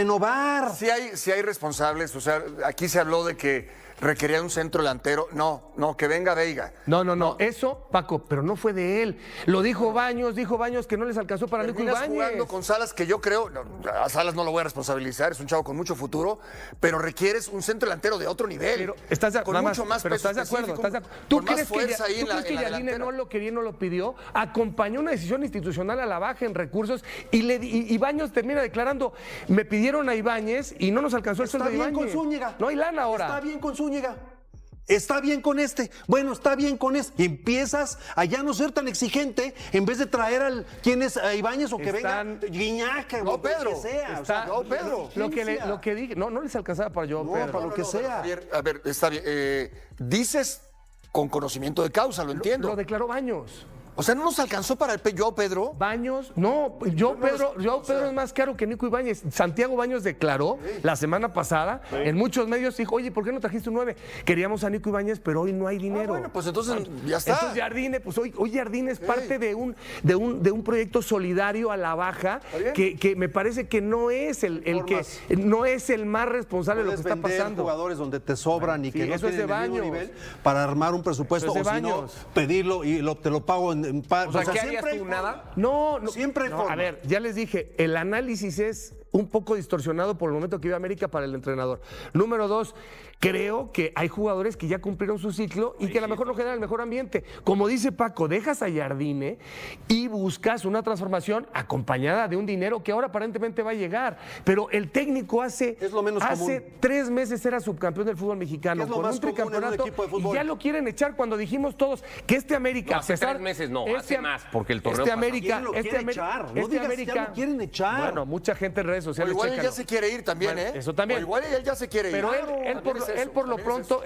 renovar. Sí hay responsables, o sea, aquí se habló de que requería un centro delantero. No, que venga Veiga. No, eso, Paco, pero no fue de él. Lo dijo Baños que no les alcanzó para Nico Terminas Ibáñez. jugando con Salas, que yo creo, a Salas no lo voy a responsabilizar, es un chavo con mucho futuro, pero requieres un centro delantero de otro nivel. Pero estás de, con nada mucho más pero peso estás de acuerdo, específico, ¿Tú con más crees fuerza ahí que, en la Jardine delantera. no lo quería, no lo pidió? Acompañó una decisión institucional a la baja en recursos y Baños termina declarando, me pidieron a Ibáñez y no nos alcanzó el sueldo de Ibáñez. Está bien con Zúñiga. No hay lana ahora. Está bien con Zúñiga. Está bien con este. Bueno, está bien con este. Y empiezas a ya no ser tan exigente en vez de traer al quién es a Ibáñez o que venga Guiñac, No, Pedro. que sea. No, Pedro. Lo que dije, no les alcanzaba para yo, Pedro. Para lo que sea. Javier, a ver, está bien. Dices con conocimiento de causa, lo entiendo. Lo declaró Baños. O sea, ¿no nos alcanzó para el Joao Pedro? Baños, no, Pedro es más caro que Nico Ibáñez. Santiago Baños declaró la semana pasada en muchos medios, dijo, oye, ¿por qué no trajiste un 9? Queríamos a Nico Ibáñez, pero hoy no hay dinero. Bueno, pues entonces ya está. Entonces Jardine, pues hoy Jardine es parte de un proyecto solidario a la baja que me parece que no es no es el más responsable de lo que está pasando. Jugadores donde te sobran y que no eso es tienen de el mismo Baños. nivel para armar un presupuesto, Eso es de o si no, Baños. pedirlo y te lo pago en O sea, ¿qué harías tú? ¿Nada? No, siempre hay forma. A ver, ya les dije, el análisis es un poco distorsionado por el momento que vive América para el entrenador. Número 2, creo que hay jugadores que ya cumplieron su ciclo y que a lo mejor no generan el mejor ambiente. Como dice Paco, dejas a Jardine y buscas una transformación acompañada de un dinero que ahora aparentemente va a llegar. Pero el técnico hace 3 meses era subcampeón del fútbol mexicano Es lo con más un común en un tricampeonato equipo de y fútbol. ya lo quieren echar cuando dijimos todos que este América, No, hace 3 meses no, hace más, porque el torneo este pasado. América, ¿Quién lo quiere echar? No digas, ya lo quieren echar. Bueno, mucha gente en redes O sociales. igual él chécalo. ya se quiere ir también, Bueno, ¿eh? eso también. O igual él ya se quiere ir. Pero Claro, él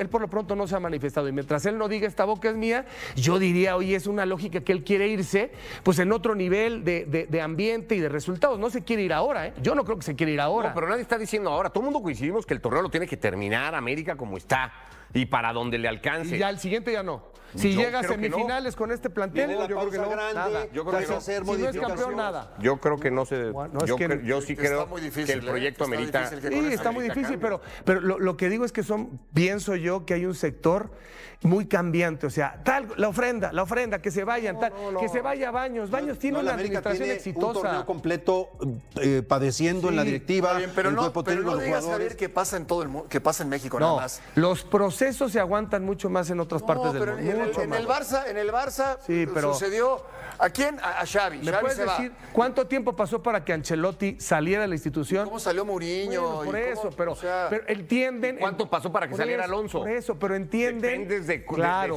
por lo pronto no se ha manifestado. Y mientras él no diga esta boca es mía, yo diría, oye, es una lógica que él quiere irse, pues en otro nivel de ambiente y de resultados. No se quiere ir ahora, ¿eh? Yo no creo que se quiere ir ahora. No, pero nadie está diciendo ahora. Todo el mundo coincidimos que el torneo lo tiene que terminar América como está y para donde le alcance. Y ya el siguiente ya no. Si llega a creo que semifinales con este plantel, Viene la yo creo que pausa no. grande, Nada. Yo creo que no. hacer Si no es campeón, modificaciones. nada. Yo creo que no se. Bueno, es que yo sí está creo muy difícil, que el proyecto está amerita. difícil que Sí, con eso está muy América difícil, cambie. pero lo que digo es que pienso yo que hay un sector muy cambiante, o sea, la ofrenda, que se vayan, que se vaya Baños. Baños tiene No, una la América administración tiene exitosa. un torneo completo padeciendo en la directiva, Está bien, pero en no, cuerpo pero técnico no de los digas, jugadores. Javier, que pasa en todo el mundo, que pasa en México No, nada más. los procesos se aguantan mucho más en otras partes del pero mundo. mucho en el más. Barça Sí, pero- sucedió. ¿A quién? A Xavi. ¿Me Xavi puedes se va. decir cuánto tiempo pasó para que Ancelotti saliera de la institución? ¿Cómo salió Mourinho? Bueno, por y eso, cómo- pero, o sea, pero entienden. ¿Cuánto pasó para que por saliera eso, Alonso? Por eso, pero entienden. Dependes de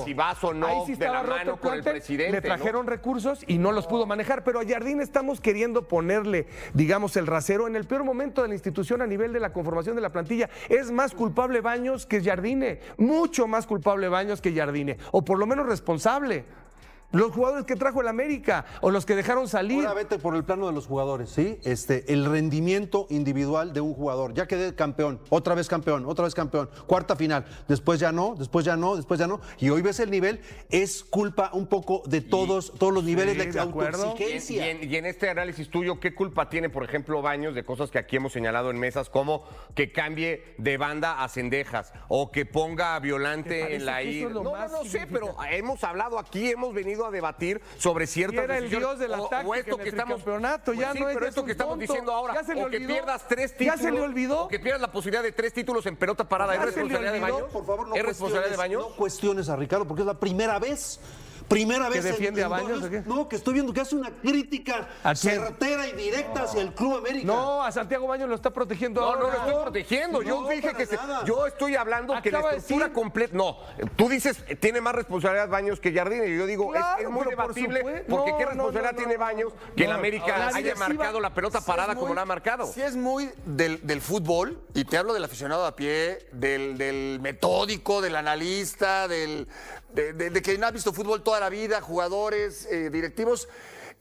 si vas o no Ahí sí de la estaba roto mano con el plantel, presidente, Le trajeron recursos y no los pudo manejar, pero a Jardine estamos queriendo ponerle, digamos, el rasero en el peor momento de la institución a nivel de la conformación de la plantilla. Es más culpable Baños que Jardine, mucho más culpable Baños que Jardine, o por lo menos responsable. Los jugadores que trajo el América o los que dejaron salir. Ahora vete por el plano de los jugadores, ¿sí? El rendimiento individual de un jugador. Ya quedé campeón, otra vez campeón, cuarta final. Después ya no. Y hoy ves el nivel, es culpa un poco de todos los niveles de de acuerdo. autoexigencia. Y en este análisis tuyo, ¿qué culpa tiene, por ejemplo, Baños de cosas que aquí hemos señalado en mesas, como que cambie de banda a Cendejas o que ponga a Violante en la que eso ida? es lo más No sé, pero significativo. hemos hablado aquí, hemos venido a debatir sobre ciertas Y era el decisiones. dios del ataque o esto en que el estamos tricampeonato, ya sí, no es pero ya esto es que un estamos tonto. diciendo ahora, Ya se le o que olvidó. pierdas 3 Ya títulos, se le olvidó. o que pierdas la posibilidad de 3 títulos en pelota parada. Ya ¿Es se le responsabilidad de olvidó. Baños? Por favor, no ¿Es responsabilidad de Baños? No cuestiones a Ricardo, porque es la primera vez. ¿Que defiende a Baños o qué? No, que estoy viendo que hace una crítica ¿A quién? certera y directa hacia el Club América. No, a Santiago Baños lo está protegiendo No, ahora. no lo estoy protegiendo. Yo No, dije para que nada. yo estoy hablando que la Acaba de estructura decir- completa. No, tú dices tiene más responsabilidad Baños que Jardine. Y yo digo, Claro, es muy pero por debatible supuesto. porque No, qué no, responsabilidad no, tiene no, Baños no. que el No, América la haya directiva- marcado la pelota sí parada es como muy- la ha marcado. Sí es muy del fútbol, y te hablo del aficionado a pie, del metódico, del analista, de que no ha visto fútbol toda la vida, jugadores, directivos.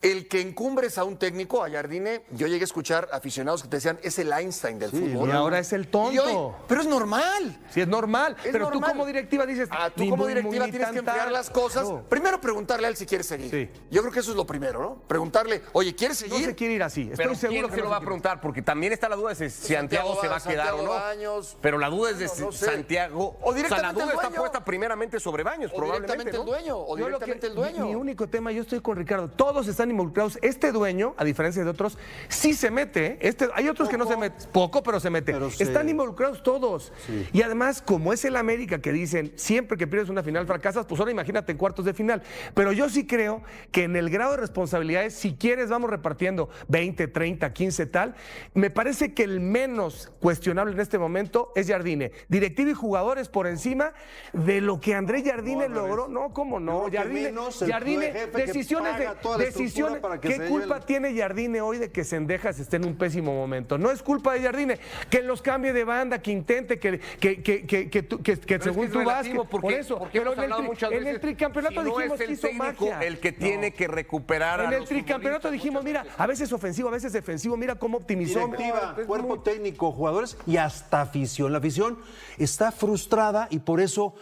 el que encumbres a un técnico, a Jardine, yo llegué a escuchar aficionados que te decían, es el Einstein del fútbol. Y ahora es el tonto. Y hoy, pero es normal. Sí, es normal. Es pero normal. tú como directiva dices... Tú ni como muy, directiva muy, tienes que tan, enfriar tan. las cosas. Claro. Primero preguntarle a él si quiere seguir. Sí. Yo creo que eso es lo primero, ¿no? Preguntarle, oye, ¿quieres No seguir? se quiere ir así. Pero Estoy seguro ¿quién que se lo no va a se quiere. preguntar? Porque también está la duda de si Santiago se va a quedar Santiago o no. Baños. Pero la duda es de No sé. Santiago. O directamente la duda el está dueño. puesta primeramente sobre Baños, O probablemente, directamente ¿no? el dueño. O Yo lo que- directamente el dueño. Mi único tema, yo estoy con Ricardo, todos están involucrados. Este dueño, a diferencia de otros, sí se mete. Hay otros que no se meten, poco, pero se mete. Pero Están involucrados todos. Y además, como es el América que dicen, siempre que pierdes una final fracasas, pues ahora imagínate en cuartos de final. Pero yo sí creo que en el grado de responsabilidades, si quieres, vamos repartiendo 20, 30, 15, tal. Me parece que el menos cuestionable en este momento es Jardine. Directiva y jugadores por encima de lo que Andrés Jardine logró. No, ¿cómo no? Yo creo que Jardine, menos el Jardine, jefe que decisiones de paga toda la estructura decisiones. para que ¿Qué se culpa lleve tiene Jardine hoy de que Cendejas esté en un pésimo momento? No es culpa de Jardine. Que los cambie de banda, que intente, que según es tú vas. relativo, Por porque- eso. porque Pero hemos hablado muchas en el veces, tricampeonato si no dijimos es que el hizo técnico magia. el que tiene que recuperar a En el los tricampeonato futbolistas dijimos, muchas mira, veces. a veces ofensivo, a veces defensivo, mira cómo optimizó. Directiva, Es cuerpo muy- técnico, jugadores y hasta afición. La afición está frustrada y por eso,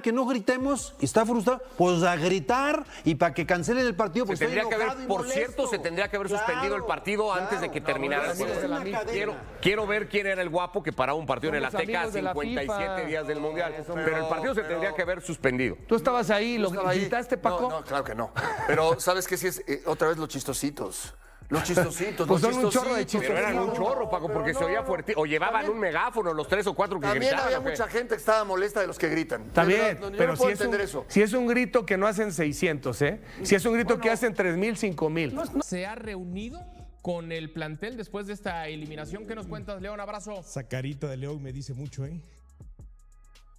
que no gritemos, está frustrada, pues a gritar y para que cancelen el partido. Se Pues tendría que haber, enojado y por molesto. cierto, se tendría que haber suspendido el partido antes de que terminara el es una juego. cadena. Quiero ver quién era el guapo que paraba un partido en el Somos Azteca a amigos de la 57 FIFA. días del Mundial. Pero el partido se tendría que haber suspendido. Tú estabas ahí, lo Estaba ahí. gritaste, Paco. No, claro que no. Pero ¿sabes qué? Sí es otra vez los chistositos. Los chistositos, Pues los son un chorro de chistositos. Pero eran un No, chorro, Paco, pero porque se no. oía fuerte. O llevaban También- un megáfono, los 3 o 4 que También gritaban. había ¿o qué? mucha gente que estaba molesta de los que gritan. Está bien, Yo pero no puedo si es, entender eso. si es un grito que no hacen 600, ¿eh? Si es un grito que hacen 3,000, 5,000. Se ha reunido con el plantel después de esta eliminación. ¿Qué nos cuentas, León? Abrazo. Esa carita de León me dice mucho, ¿eh?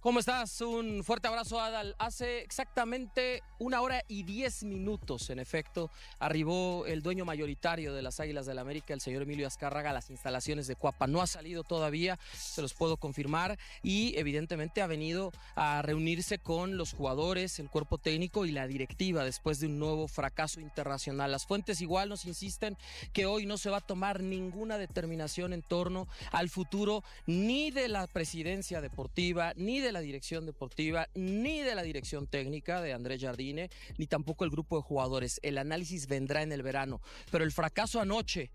¿Cómo estás? Un fuerte abrazo, Adal. Hace exactamente 1 hora y 10 minutos, en efecto, arribó el dueño mayoritario de las Águilas del América, el señor Emilio Azcárraga, a las instalaciones de Cuapa. No ha salido todavía, se los puedo confirmar, y evidentemente ha venido a reunirse con los jugadores, el cuerpo técnico y la directiva después de un nuevo fracaso internacional. Las fuentes igual nos insisten que hoy no se va a tomar ninguna determinación en torno al futuro ni de la presidencia deportiva, ni de la dirección deportiva, ni de la dirección técnica de Andrés Jardine, ni tampoco el grupo de jugadores. El análisis vendrá en el verano, pero el fracaso anoche,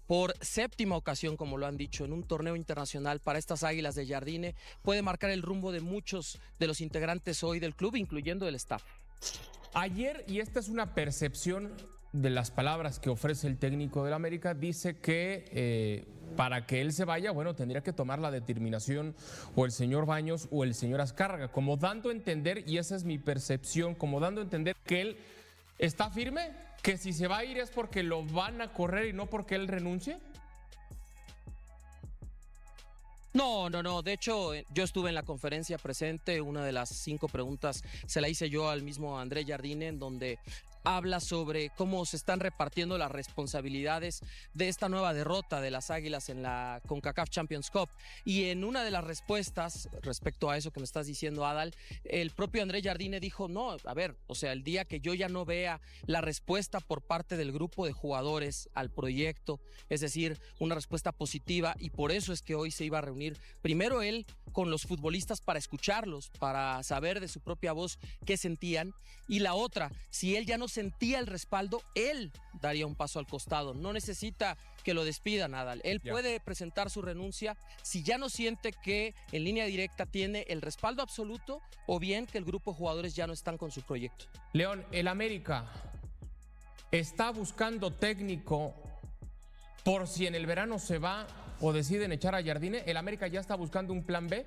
por 7ª ocasión, como lo han dicho, en un torneo internacional para estas Águilas de Jardine, puede marcar el rumbo de muchos de los integrantes hoy del club, incluyendo el staff. Ayer, y esta es una percepción de las palabras que ofrece el técnico del América, dice que para que él se vaya, bueno, tendría que tomar la determinación o el señor Baños o el señor Azcárraga, como dando a entender, y esa es mi percepción, como dando a entender que él está firme, que si se va a ir es porque lo van a correr y no porque él renuncie. No. De hecho, yo estuve en la conferencia presente. Una de las 5 preguntas se la hice yo al mismo Andrés Jardine, en donde habla sobre cómo se están repartiendo las responsabilidades de esta nueva derrota de las Águilas en la CONCACAF Champions Cup. Y en una de las respuestas respecto a eso que me estás diciendo, Adal, el propio Andrés Jardine dijo, no, a ver, o sea, el día que yo ya no vea la respuesta por parte del grupo de jugadores al proyecto, es decir, una respuesta positiva, y por eso es que hoy se iba a reunir primero él con los futbolistas para escucharlos, para saber de su propia voz qué sentían, y la otra, si él ya no sentía el respaldo, él daría un paso al costado. No necesita que lo despidan, Adal. Él puede presentar su renuncia si ya no siente que en línea directa tiene el respaldo absoluto, o bien que el grupo de jugadores ya no están con su proyecto. León, el América está buscando técnico por si en el verano se va o deciden echar a Jardine. ¿El América ya está buscando un plan B?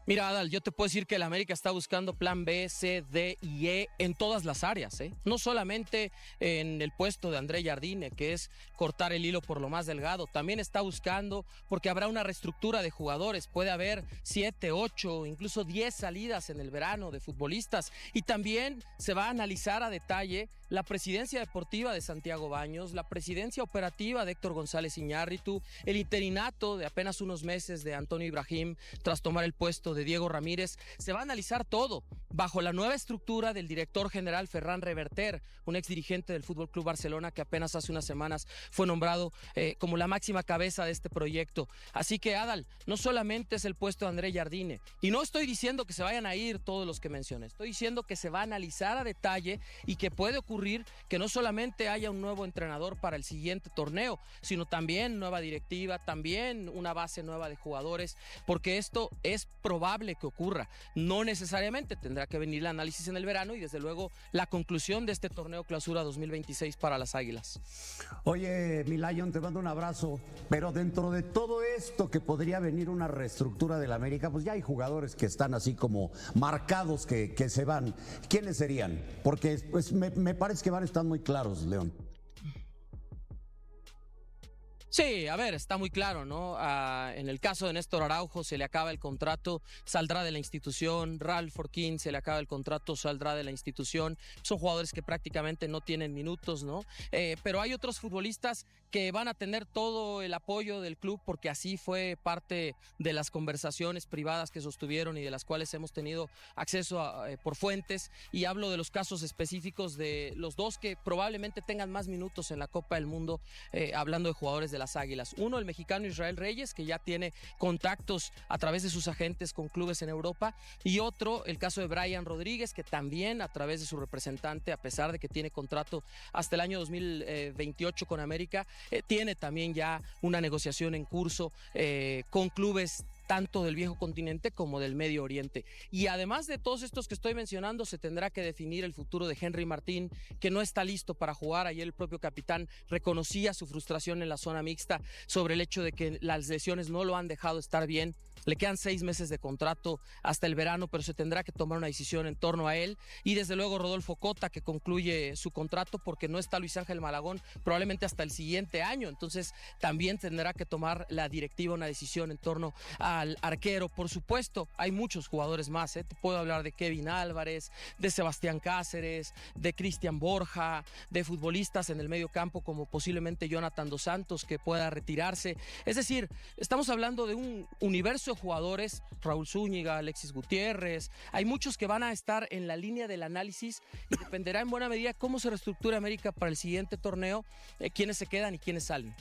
Mira, Adal, yo te puedo decir que el América está buscando plan B, C, D y E en todas las áreas, ¿eh? No solamente en el puesto de Andrés Jardine, que es cortar el hilo por lo más delgado. También está buscando, porque habrá una reestructura de jugadores. Puede haber 7, 8, incluso 10 salidas en el verano de futbolistas. Y también se va a analizar a detalle la presidencia deportiva de Santiago Baños, la presidencia operativa de Héctor González Iñárritu, el interinato de apenas unos meses de Antonio Ibrahim tras tomar el puesto de Diego Ramírez. Se va a analizar todo bajo la nueva estructura del director general Ferran Reverter, un exdirigente del Fútbol Club Barcelona que apenas hace unas semanas fue nombrado como la máxima cabeza de este proyecto. Así que, Adal, no solamente es el puesto de André Jardine, y no estoy diciendo que se vayan a ir todos los que mencioné, estoy diciendo que se va a analizar a detalle y que puede ocurrir que no solamente haya un nuevo entrenador para el siguiente torneo, sino también nueva directiva, también una base nueva de jugadores, porque esto es probable que ocurra. No necesariamente, tendrá que venir el análisis en el verano y desde luego la conclusión de este torneo Clausura 2026 para las Águilas. Oye, mi Lion, te mando un abrazo, pero dentro de todo esto que podría venir una reestructura del América, pues ya hay jugadores que están así como marcados que se van. ¿Quiénes serían? Porque pues, me parece que van a estar muy claros, León. Sí, a ver, está muy claro, ¿no? En el caso de Néstor Araujo se le acaba el contrato, saldrá de la institución. Ralph Forquín se le acaba el contrato, saldrá de la institución. Son jugadores que prácticamente no tienen minutos, ¿no? Pero hay otros futbolistas que van a tener todo el apoyo del club porque así fue parte de las conversaciones privadas que sostuvieron y de las cuales hemos tenido acceso por fuentes. Y hablo de los casos específicos de los dos que probablemente tengan más minutos en la Copa del Mundo, hablando de jugadores de las Águilas. Uno, el mexicano Israel Reyes, que ya tiene contactos a través de sus agentes con clubes en Europa, y otro, el caso de Brian Rodríguez, que también a través de su representante, a pesar de que tiene contrato hasta el año 2028 con América, tiene también ya una negociación en curso con clubes tanto del viejo continente como del Medio Oriente. Y además de todos estos que estoy mencionando, se tendrá que definir el futuro de Henry Martín, que no está listo para jugar. Ayer el propio capitán reconocía su frustración en la zona mixta sobre el hecho de que las lesiones no lo han dejado estar bien. Le quedan 6 meses de contrato hasta el verano, pero se tendrá que tomar una decisión en torno a él. Y desde luego Rodolfo Cota, que concluye su contrato porque no está Luis Ángel Malagón probablemente hasta el siguiente año. Entonces también tendrá que tomar la directiva una decisión en torno al arquero. Por supuesto, hay muchos jugadores más. Te puedo hablar de Kevin Álvarez, de Sebastián Cáceres, de Cristian Borja, de futbolistas en el medio campo como posiblemente Jonathan Dos Santos, que pueda retirarse. Es decir, estamos hablando de un universo de jugadores, Raúl Zúñiga, Alexis Gutiérrez. Hay muchos que van a estar en la línea del análisis y dependerá en buena medida cómo se reestructura América para el siguiente torneo, quiénes se quedan y quiénes salen.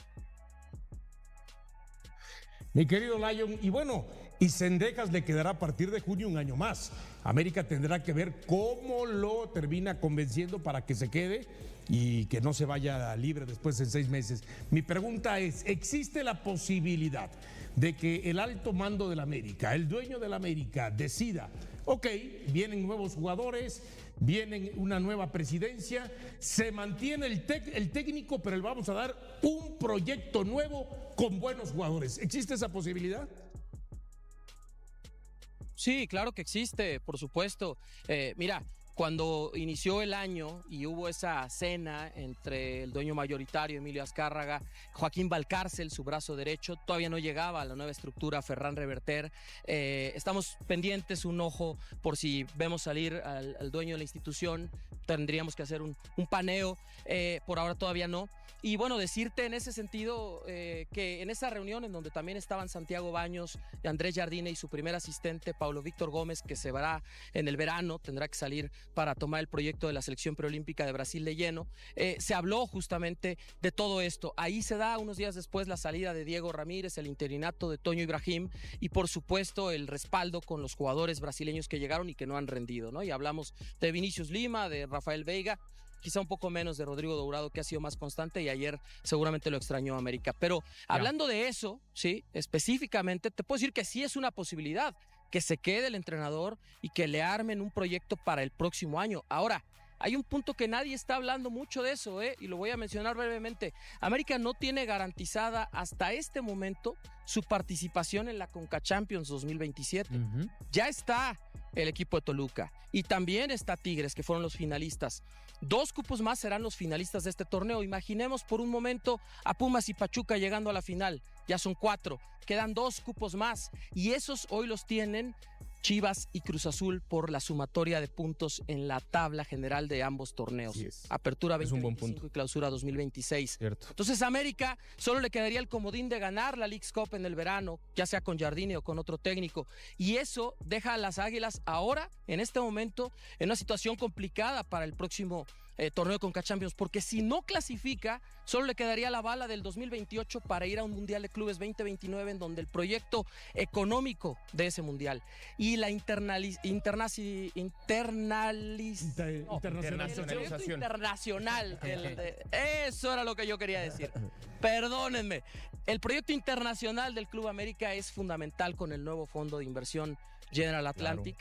Mi querido Lion, y bueno, y Zendejas le quedará a partir de junio un año más. América tendrá que ver cómo lo termina convenciendo para que se quede y que no se vaya libre después de 6 meses. Mi pregunta es, ¿existe la posibilidad de que el alto mando del América, el dueño del América, decida, ok, vienen nuevos jugadores, viene una nueva presidencia, se mantiene el técnico, pero le vamos a dar un proyecto nuevo con buenos jugadores? ¿Existe esa posibilidad? Sí, claro que existe, por supuesto. Mira, cuando inició el año y hubo esa cena entre el dueño mayoritario Emilio Azcárraga, Joaquín Valcárcel, su brazo derecho, todavía no llegaba a la nueva estructura Ferran Reverter. Estamos pendientes, un ojo por si vemos salir al dueño de la institución, tendríamos que hacer un paneo, por ahora todavía no. Y bueno, decirte en ese sentido que en esa reunión en donde también estaban Santiago Baños, Andrés Jardine y su primer asistente, Paulo Víctor Gómez, que se verá en el verano, tendrá que salir para tomar el proyecto de la selección preolímpica de Brasil de lleno, se habló justamente de todo esto. Ahí se da unos días después la salida de Diego Ramírez, el interinato de Toño Ibrahim y por supuesto el respaldo con los jugadores brasileños que llegaron y que no han rendido, ¿no? Y hablamos de Vinicius Lima, de Rafael Veiga, quizá un poco menos de Rodrigo Dourado, que ha sido más constante y ayer seguramente lo extrañó América. Pero hablando de eso, sí, específicamente, te puedo decir que sí es una posibilidad que se quede el entrenador y que le armen un proyecto para el próximo año. Ahora, hay un punto que nadie está hablando mucho de eso, y lo voy a mencionar brevemente. América no tiene garantizada hasta este momento su participación en la Conca Champions 2027. Ya está el equipo de Toluca y también está Tigres, que fueron los finalistas. 2 cupos más serán los finalistas de este torneo. Imaginemos por un momento a Pumas y Pachuca llegando a la final. Ya son 4, quedan 2 cupos más y esos hoy los tienen Chivas y Cruz Azul por la sumatoria de puntos en la tabla general de ambos torneos. Apertura Es un buen 2025 punto. y clausura 2026. Cierto. Entonces a América solo le quedaría el comodín de ganar la Leagues Cup en el verano, ya sea con Jardine o con otro técnico. Y eso deja a las Águilas ahora, en este momento, en una situación complicada para el próximo torneo de Conca Champions, porque si no clasifica, solo le quedaría la bala del 2028 para ir a un Mundial de Clubes 2029, en donde el proyecto económico de ese Mundial y la internacionalización internacional, eso era lo que yo quería decir. Perdónenme. El proyecto internacional del Club América es fundamental con el nuevo fondo de inversión General Atlantic,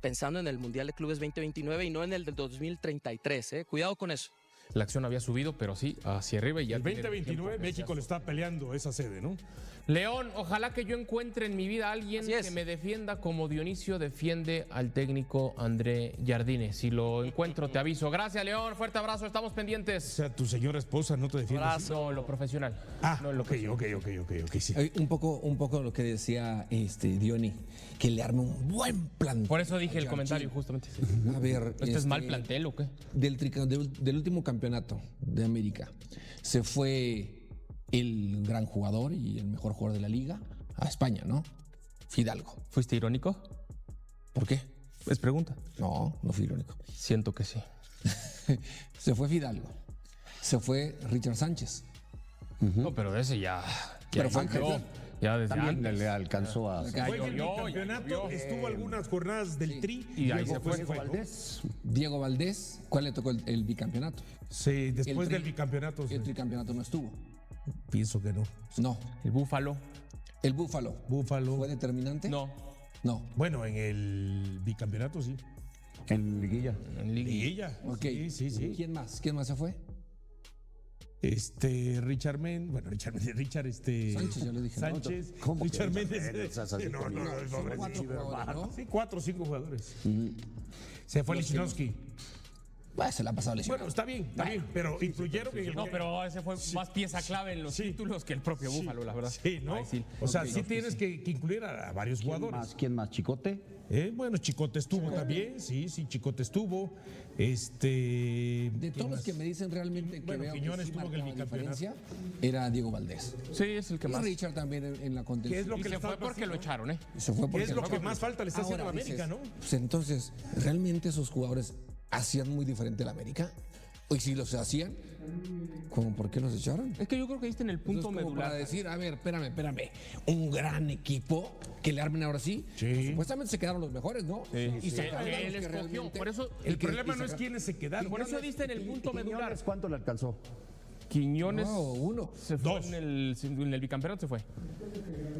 pensando en el Mundial de Clubes 2029 y no en el del 2033. Cuidado con eso. La acción había subido, pero sí, hacia arriba y ya. El tiene 2029 tiempo. México le está peleando esa sede, ¿no? León, ojalá que yo encuentre en mi vida a alguien Así es. que me defienda como Dionisio defiende al técnico André Jardine. Si lo encuentro, te aviso. Gracias, León. Fuerte abrazo. Estamos O pendientes. sea, tu señora esposa no te defiende. ¿Sí? No, lo profesional. Ah, no, lo ok, sí. Un poco lo que decía Diony, que le arme un buen plan. Por eso dije el Jardine. comentario, justamente. A ver, ¿Este es mal plantel o qué? Del último campeonato de América se fue el gran jugador y el mejor jugador de la liga a España, ¿no? Fidalgo. ¿Fuiste irónico? ¿Por qué? Es pregunta. No fui irónico. Siento que sí. Se fue Fidalgo. Se fue Richard Sánchez. No, pero ese ya. Pero fue campeón. campeón. Ya desde También antes. le alcanzó a... Fue en el llovió, bicampeonato, llovió. estuvo algunas jornadas del Tri Y ahí se luego fue. ¿no? Valdés. Diego Valdés, ¿cuál le tocó el bicampeonato? Sí, después El del tri- bicampeonato. El tricampeonato no estuvo. Pienso que no. No. El Búfalo. El Búfalo. Búfalo. ¿Fue determinante? No. No. Bueno, en el bicampeonato sí. En liguilla. En Liga. Liguilla. Ok. Sí. ¿Quién más? ¿Quién más se fue? Richard Sánchez, ya le dije, ¿no? Sánchez, ¿Cómo que Richard Richard Méndez. Méndez? Estás así No, con- pobre. Son 4 jugadores, ¿no? Sí, 4 o 5 jugadores. Se fue Lichnowsky. Bueno, se la ha pasado lesionado. Bueno, está bien, pero influyeron en el... No, pero ese fue más pieza clave en los Sí. títulos que el propio Búfalo, la verdad. Sí, ¿no? Ay, sí. O sea, Ok. sí tienes que incluir a varios jugadores. ¿Quién más? ¿Chicote? Bueno, Chicote estuvo también, sí, Chicote estuvo. De ¿quién todos los más? que me dicen realmente que Bueno, veo Quiñones que sí tuvo en el marcaba bicampeonato. diferencia, era Diego Valdés. Sí, es el que Y más. Richard también en la ¿Qué es contención. lo Y que se le fue falta porque lo hacer, echaron, ¿eh? Se fue ¿Qué porque es lo que más falta le está haciendo a Ahora América, dices, no? pues entonces, ¿realmente esos jugadores hacían muy diferente la América? Y si los hacían, ¿cómo por qué los echaron? Es que yo creo que diste en el punto Entonces, como medular. para decir, a ver, espérame, un gran equipo que le armen ahora sí. Sí. Supuestamente se quedaron los mejores, ¿no? Y sacaron a los Él que escogió, realmente- por eso El que- problema y no es sacaron- quiénes se quedaron. por eso diste en el punto medular. Quiñones, ¿cuánto le alcanzó? Quiñones No, uno. se fue Dos. en el bicampeonato, se fue.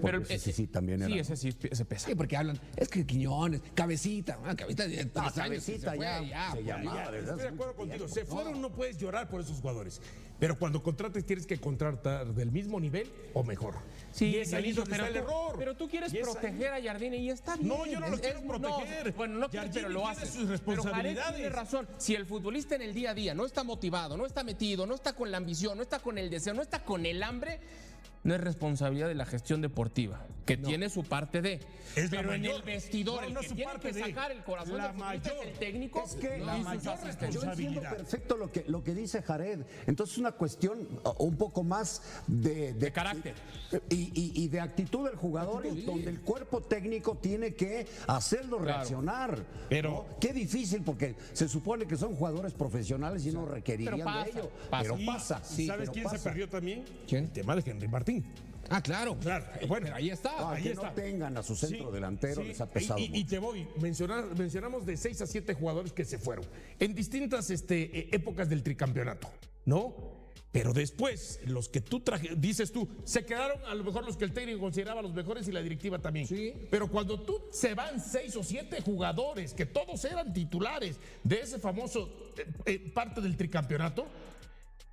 Porque sí, también era. Sí, ese sí, ese pesa. Sí, porque hablan, es que Quiñones, Cabecita, Cabecita de 3 años. Cabecita se fue, ya se llamaba, ¿verdad? Estoy de acuerdo contigo. Se fueron, no puedes llorar por esos jugadores. Pero cuando contrates, tienes que contratar del mismo nivel o mejor. y es ahí Dionisio, donde está el error. Pero tú quieres Y es ahí- proteger a Jardine y está bien. No, yo no lo quiero proteger. No, bueno, no quieres, Jardine pero lo tiene haces. sus responsabilidades. Pero Jared tiene razón. Si el futbolista en el día a día no está motivado, no está metido, no está con la ambición, no está con el deseo, no está con el hambre, no es responsabilidad de la gestión deportiva, que tiene su parte de. Es la pero en mayor. el vestidor, No, el no que es su tiene parte que de. sacar el corazón La del futbolista mayor. es el técnico Es que y la sus mayor asistentes. Yo entiendo responsabilidad. perfecto lo que dice Jared. Entonces es una cuestión un poco más de carácter. Y de actitud del jugador, en donde el cuerpo técnico tiene que hacerlo reaccionar. Pero- ¿no? Qué difícil, porque se supone que son jugadores profesionales y no requerirían Pero pasa, de ello. pasa. Pero Y- pasa. ¿y ¿Sabes pero quién pasa. se perdió también? ¿Quién? El tema de Henry Martín. Ah, claro. Claro, bueno. Pero ahí está. Ah, ahí que está. no tengan a su centro Sí, delantero, sí. les ha pesado Y mucho. te voy, mencionamos de 6 a 7 jugadores que se fueron en distintas épocas del tricampeonato, ¿no? Pero después, los que dices tú, se quedaron a lo mejor los que el técnico consideraba los mejores y la directiva también. Sí. Pero cuando tú se van 6 o 7 jugadores, que todos eran titulares de ese famoso parte del tricampeonato,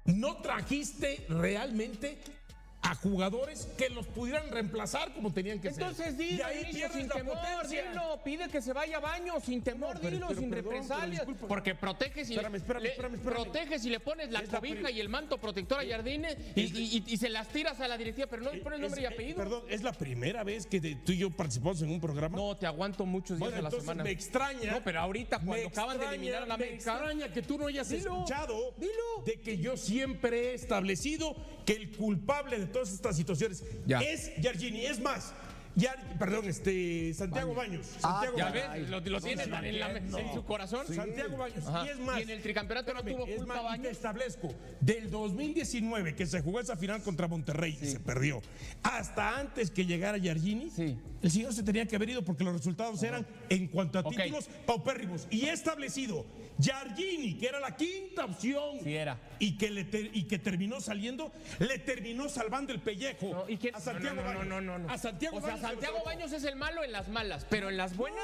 no trajiste realmente a jugadores que los pudieran reemplazar como tenían que Entonces ser. dilo, Y ahí Dionisio, pierdes sin la temor, potencia. dilo, pide que se vaya a Baños sin temor, dilo, sin perdón, represalias. pero disculpa. Porque proteges y Espérame. proteges y le pones la Es la cobija y el manto protector a Jardine y se las tiras a la directiva, pero no le pones nombre y apellido. Perdón, es la primera vez que tú y yo participamos en un programa. No, te aguanto muchos días Bueno, a la entonces semana. me extraña. No, pero ahorita cuando acaban de eliminar a la Me América. extraña que tú no hayas Dilo, escuchado dilo. de que yo siempre he establecido que el culpable de todas estas situaciones Ya. es Giardini. Es más, Santiago Baños. Santiago Ya Baños. ves, lo tienen en su corazón. Santiago Baños. Ajá. Y es más. Y en el tricampeonato no tuvo es culpa más, y te Baños. establezco, del 2019 que se jugó esa final contra Monterrey y se perdió, hasta antes que llegara Giardini, Sí. el señor se tenía que haber ido porque los resultados eran, en cuanto a Ok. títulos, paupérrimos. Y he establecido, Giardini, que era la quinta opción, Sí era. y que terminó saliendo, le terminó salvando el pellejo No, ¿y quién? a Santiago Baños. No. A Santiago O sea, Baños se lo Santiago salvó. Baños es el malo en las malas, pero en las buenas.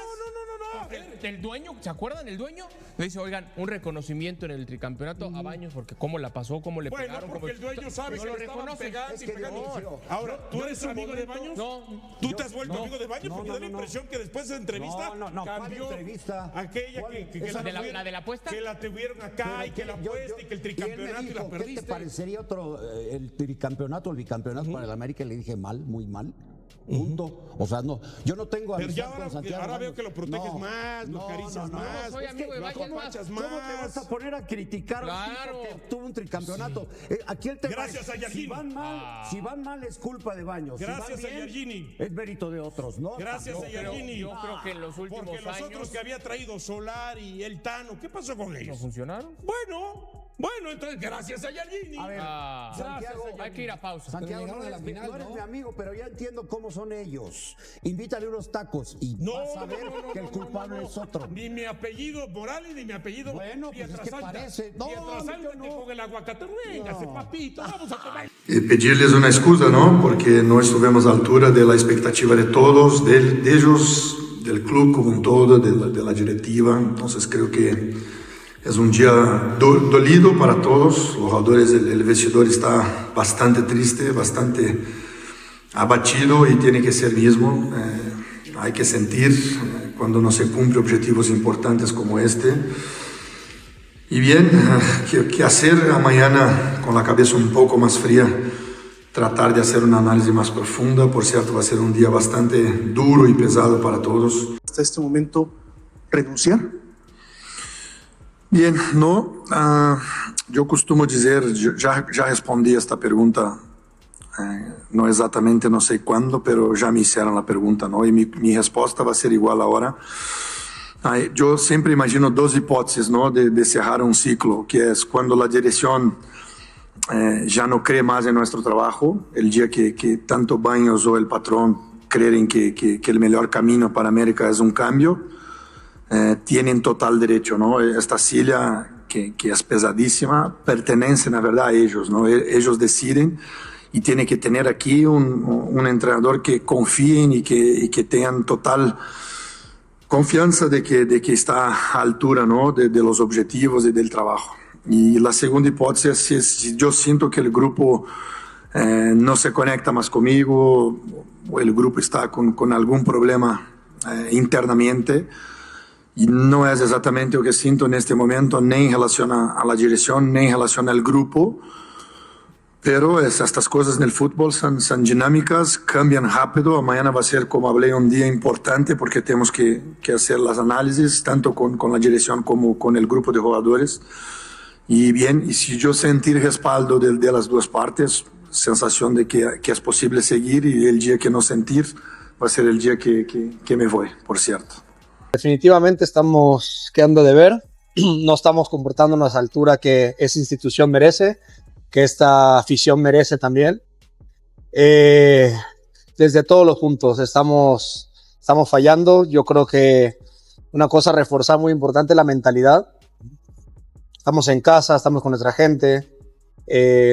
No. A ver. El dueño, ¿se acuerdan? El dueño le dice, oigan, un reconocimiento en el tricampeonato a Baños, porque cómo la pasó, cómo le Bueno, pegaron. porque cómo- el dueño sabe no que lo le estaban reconoce. pegando y pegando. Dionisio, Ahora, ¿tú eres amigo de Baños? No. ¿Tú te has vuelto amigo de Baños? No, Porque no, da la no, impresión que después de esa entrevista No, ¿cuál cambió entrevista? aquella ¿Cuál? que Esa la de la- tuvieron- la de la apuesta. Que la tuvieron acá y que la apuesta y que el tricampeonato y la ¿Qué perdiste. te parecería el tricampeonato, el bicampeonato para el América? Y le dije mal, muy mal. Punto. O sea, no, yo no tengo Pero ya amistad con ahora, Santiago ahora veo Baños. que lo proteges No, más, lo no, acaricias no, no. más. soy amigo de lo Baños, apapachas ¿Cómo te vas a más. poner a criticar a un Claro. tipo que tuvo un tricampeonato? Aquí el tema Gracias es, a Giardini. si van mal es culpa de Baños. Gracias si van a bien, Giardini. es mérito de otros, ¿no? Gracias a Tampoco. Giardini. yo creo que en los últimos Porque los años otros que había traído, Solar y El Tano, ¿qué pasó con ¿No ellos? funcionaron? Bueno, entonces gracias a Giardini. A ver, Santiago, hay que ir a pausa. Santiago, Pero no llegaron a eres, la final, no eres ¿no? mi amigo, pero ya entiendo cómo son ellos. Invítale unos tacos y vas a ver que el culpable es otro. Ni mi apellido Morales ni mi apellido Bueno, pues es que parece. No, Pietrasanta yo no. que con el aguacate. Véngase, papito, vamos a tomar. Pedirles una excusa, ¿no? Porque no estuvimos a la altura de la expectativa de todos, de ellos, del club como un todo, de la directiva. Entonces creo que es un día dolido para todos. Los jugadores, el vestidor está bastante triste, bastante abatido y tiene que ser mismo. Hay que sentir cuando no se cumplen objetivos importantes como este. Y bien, ¿qué hacer mañana con la cabeza un poco más fría? Tratar de hacer una análisis más profunda. Por cierto, va a ser un día bastante duro y pesado para todos. Hasta este momento, renunciar. Bien, no. Yo costumo decir, ya respondí esta pregunta, no exactamente, no sé cuándo, pero ya me hicieron la pregunta, ¿no? Y mi respuesta va a ser igual ahora. Yo siempre imagino dos hipótesis, ¿no? De cerrar un ciclo, que es cuando la dirección ya no cree más en nuestro trabajo, el día que tanto Baños o el patrón creen que el mejor camino para América es un cambio, tienen total derecho, ¿no? Esta silla que es pesadísima pertenece, na verdad, a ellos, ¿no? Ellos deciden y tienen que tener aquí un entrenador que confíen y que tengan total confianza de que está a altura, ¿no? de los objetivos y del trabajo. Y la segunda hipótesis es si yo siento que el grupo no se conecta más conmigo o el grupo está con algún problema internamente. Y no es exactamente lo que siento en este momento, ni en relación a la dirección, ni en relación al grupo. Pero estas cosas en el fútbol son dinámicas, cambian rápido. Mañana va a ser, como hablé, un día importante porque tenemos que hacer las análisis, tanto con la dirección como con el grupo de jugadores. Y bien, y si yo sentir respaldo de las dos partes, sensación de que es posible seguir, y el día que no sentir va a ser el día que me voy, por cierto. Definitivamente estamos quedando de ver, no estamos comportándonos a la altura que esa institución merece, que esta afición merece también. Desde todos los puntos estamos fallando. Yo creo que una cosa a reforzar muy importante es la mentalidad. Estamos en casa, estamos con nuestra gente,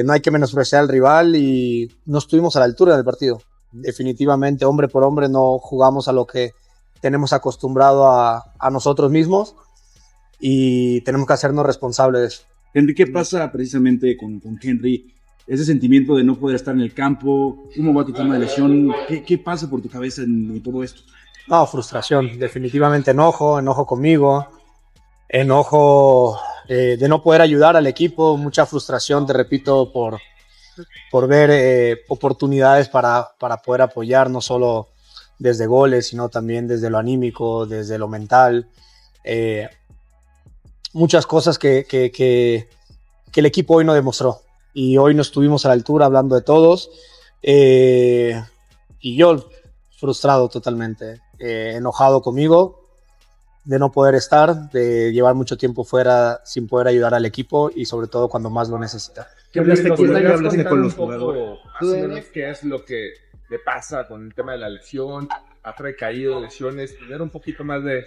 no hay que menospreciar al rival y no estuvimos a la altura del partido. Definitivamente, hombre por hombre, no jugamos a lo que tenemos acostumbrado a nosotros mismos y tenemos que hacernos responsables de eso. Henry, ¿qué pasa precisamente con Henry ese sentimiento de no poder estar en el campo, ¿cómo va tu tema de lesión? ¿Qué pasa por tu cabeza en todo esto? No, frustración, definitivamente enojo conmigo, enojo de no poder ayudar al equipo, mucha frustración, te repito, por ver oportunidades para poder apoyar, no solo desde goles, sino también desde lo anímico, desde lo mental. Muchas cosas que el equipo hoy no demostró. Y hoy no estuvimos a la altura hablando de todos. Y yo frustrado totalmente, enojado conmigo de no poder estar, de llevar mucho tiempo fuera sin poder ayudar al equipo y sobre todo cuando más lo necesita. ¿Qué hablaste con los jugadores? ¿Qué es lo que le pasa con el tema de la lesión? ¿Ha recaído lesiones? ¿Tener un poquito más de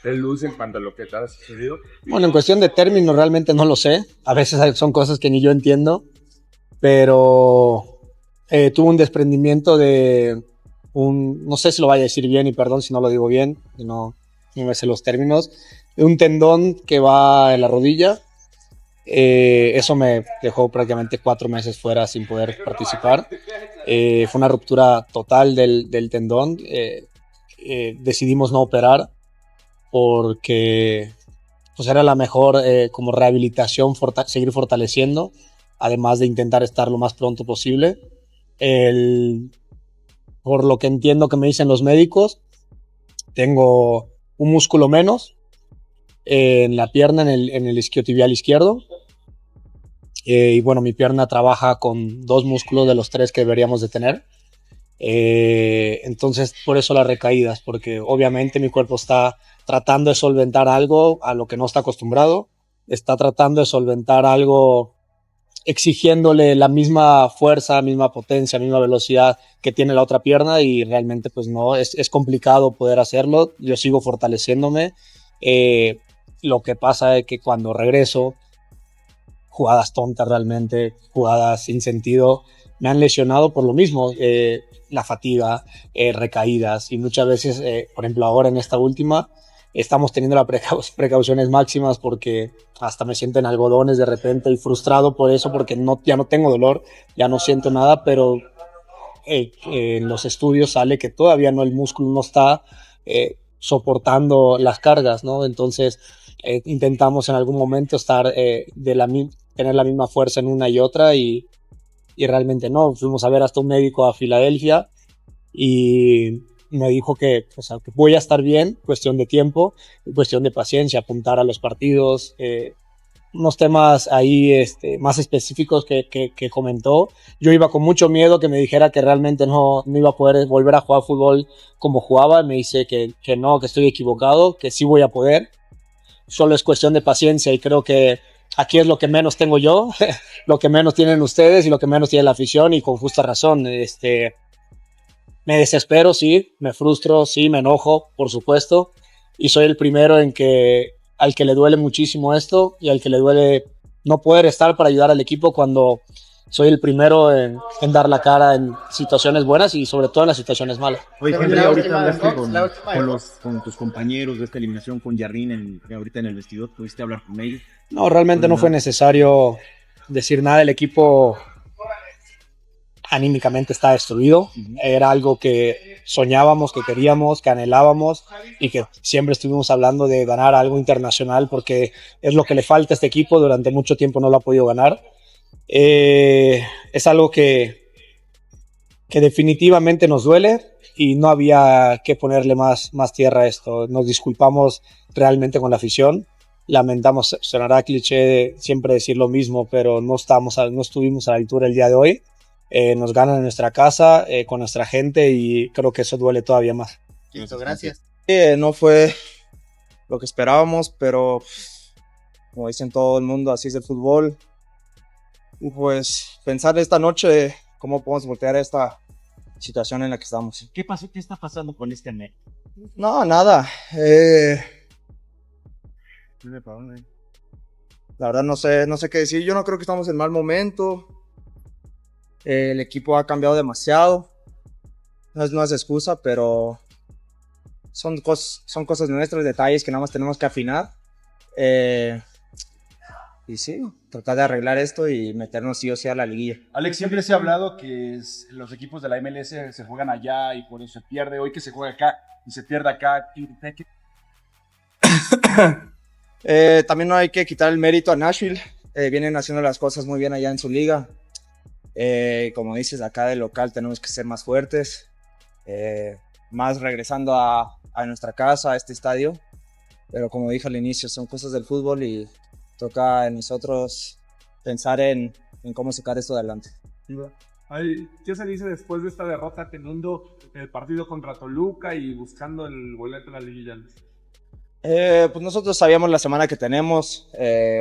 luz en cuanto a lo que te ha sucedido? Bueno, en cuestión de términos realmente no lo sé. A veces son cosas que ni yo entiendo, pero tuve un desprendimiento de no sé si lo vaya a decir bien y perdón si no lo digo bien, no me sé los términos, de un tendón que va en la rodilla. Eso me dejó prácticamente 4 meses fuera sin poder participar. Fue una ruptura total del tendón. Decidimos no operar porque pues era la mejor como rehabilitación, seguir fortaleciendo, además de intentar estar lo más pronto posible. Por lo que entiendo que me dicen los médicos, tengo un músculo menos en la pierna, en el isquiotibial izquierdo. Y bueno, mi pierna trabaja con 2 músculos de los 3 que deberíamos de tener. Entonces, por eso las recaídas, porque obviamente mi cuerpo está tratando de solventar algo a lo que no está acostumbrado. Está tratando de solventar algo exigiéndole la misma fuerza, misma potencia, misma velocidad que tiene la otra pierna y realmente pues no, es complicado poder hacerlo. Yo sigo fortaleciéndome. Lo que pasa es que cuando regreso, jugadas tontas realmente, jugadas sin sentido, me han lesionado por lo mismo, la fatiga, recaídas y muchas veces, por ejemplo ahora en esta última, estamos teniendo las precauciones máximas porque hasta me siento en algodones de repente y frustrado por eso porque ya no tengo dolor, ya no siento nada, pero en los estudios sale que todavía no, el músculo no está soportando las cargas, ¿no? Entonces intentamos en algún momento estar tener la misma fuerza en una y otra y realmente no. Fuimos a ver hasta un médico a Filadelfia y me dijo que voy a estar bien, cuestión de tiempo, cuestión de paciencia, apuntar a los partidos, unos temas ahí más específicos que comentó. Yo iba con mucho miedo que me dijera que realmente no iba a poder volver a jugar fútbol como jugaba. Me dice que no, que estoy equivocado, que sí voy a poder. Solo es cuestión de paciencia y creo que aquí es lo que menos tengo yo, lo que menos tienen ustedes y lo que menos tiene la afición y con justa razón. Me desespero, sí, me frustro, sí, me enojo, por supuesto, y soy el primero al que le duele muchísimo esto y al que le duele no poder estar para ayudar al equipo cuando soy el primero en dar la cara en situaciones buenas y sobre todo en las situaciones malas. Oye, Henry, ahorita hablaste con tus compañeros de esta eliminación, con Jardín ahorita en el vestidor, ¿pudiste hablar con ellos? No, realmente no fue necesario decir nada, el equipo anímicamente está destruido. Era algo que soñábamos, que queríamos, que anhelábamos y que siempre estuvimos hablando de ganar algo internacional porque es lo que le falta a este equipo. Durante mucho tiempo no lo ha podido ganar. Es algo que definitivamente nos duele y no había que ponerle más tierra a esto. Nos disculpamos realmente con la afición. Lamentamos, sonará cliché siempre decir lo mismo, pero no estuvimos a la altura el día de hoy. Nos ganan en nuestra casa, con nuestra gente y creo que eso duele todavía más. Listo, gracias. No fue lo que esperábamos, pero como dicen todo el mundo, así es el fútbol. Pues pensar esta noche cómo podemos voltear esta situación en la que estamos. ¿Qué pasó? ¿Qué está pasando con este mes? No, nada. La verdad no sé qué decir. Yo no creo que estamos en mal momento. El equipo ha cambiado demasiado. No es excusa, pero son cosas nuestras, detalles que nada más tenemos que afinar. sí, tratar de arreglar esto y meternos sí o sí a la liguilla. Alex, siempre se ha hablado que los equipos de la MLS se juegan allá y por eso se pierde. Hoy que se juega acá y se pierde acá. También no hay que quitar el mérito a Nashville. Vienen haciendo las cosas muy bien allá en su liga. Como dices, acá de local tenemos que ser más fuertes. Más regresando a nuestra casa, a este estadio. Pero como dije al inicio, son cosas del fútbol y toca a nosotros pensar en cómo sacar esto adelante. ¿Qué se dice después de esta derrota, teniendo el partido contra Toluca y buscando el boleto en la liguilla? Pues nosotros sabíamos la semana que tenemos,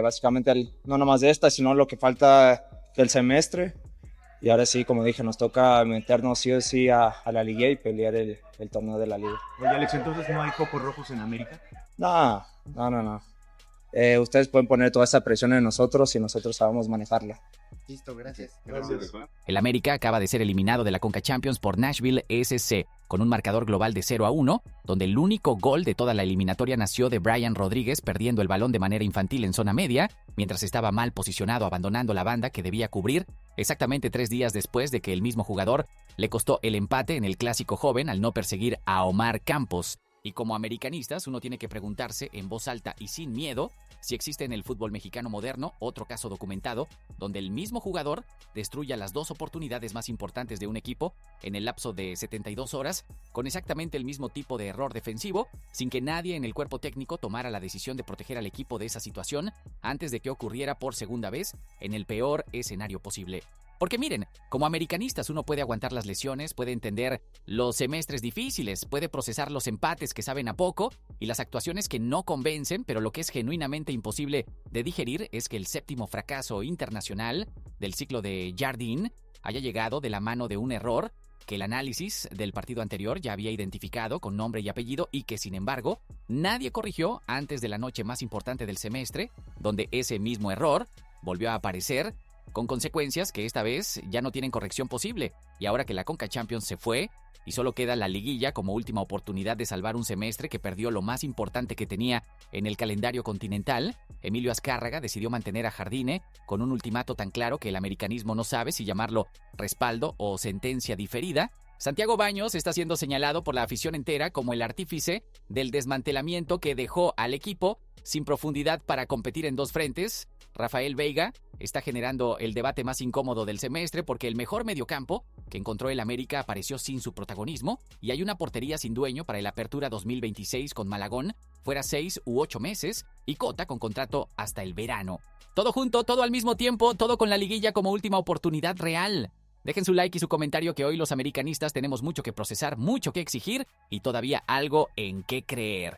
básicamente no nomás de esta, sino lo que falta del semestre. Y ahora sí, como dije, nos toca meternos sí o sí a la liga y pelear el torneo de la liga. Oye, Alex, ¿entonces no hay focos rojos en América? No. Ustedes pueden poner toda esa presión en nosotros y nosotros sabemos manejarla. Listo, gracias. El América acaba de ser eliminado de la Conca Champions por Nashville SC, con un marcador global de 0-1, donde el único gol de toda la eliminatoria nació de Brian Rodríguez perdiendo el balón de manera infantil en zona media, mientras estaba mal posicionado abandonando la banda que debía cubrir, exactamente 3 días después de que el mismo jugador le costó el empate en el Clásico Joven al no perseguir a Omar Campos. Y como americanistas, uno tiene que preguntarse en voz alta y sin miedo si existe en el fútbol mexicano moderno otro caso documentado donde el mismo jugador destruya las 2 oportunidades más importantes de un equipo en el lapso de 72 horas con exactamente el mismo tipo de error defensivo, sin que nadie en el cuerpo técnico tomara la decisión de proteger al equipo de esa situación antes de que ocurriera por segunda vez en el peor escenario posible. Porque miren, como americanistas uno puede aguantar las lesiones, puede entender los semestres difíciles, puede procesar los empates que saben a poco y las actuaciones que no convencen, pero lo que es genuinamente imposible de digerir es que el 7º fracaso internacional del ciclo de Jardine haya llegado de la mano de un error que el análisis del partido anterior ya había identificado con nombre y apellido y que, sin embargo, nadie corrigió antes de la noche más importante del semestre, donde ese mismo error volvió a aparecer con consecuencias que esta vez ya no tienen corrección posible. Y ahora que la Conca Champions se fue y solo queda la liguilla como última oportunidad de salvar un semestre que perdió lo más importante que tenía en el calendario continental, Emilio Azcárraga decidió mantener a Jardine con un ultimato tan claro que el americanismo no sabe si llamarlo respaldo o sentencia diferida. Santiago Baños está siendo señalado por la afición entera como el artífice del desmantelamiento que dejó al equipo sin profundidad para competir en 2 frentes. Rafael Veiga está generando el debate más incómodo del semestre porque el mejor mediocampo que encontró el América apareció sin su protagonismo y hay una portería sin dueño para el Apertura 2026 con Malagón, fuera 6 u 8 meses, y Cota con contrato hasta el verano. Todo junto, todo al mismo tiempo, todo con la liguilla como última oportunidad real. Dejen su like y su comentario que hoy los americanistas tenemos mucho que procesar, mucho que exigir y todavía algo en qué creer.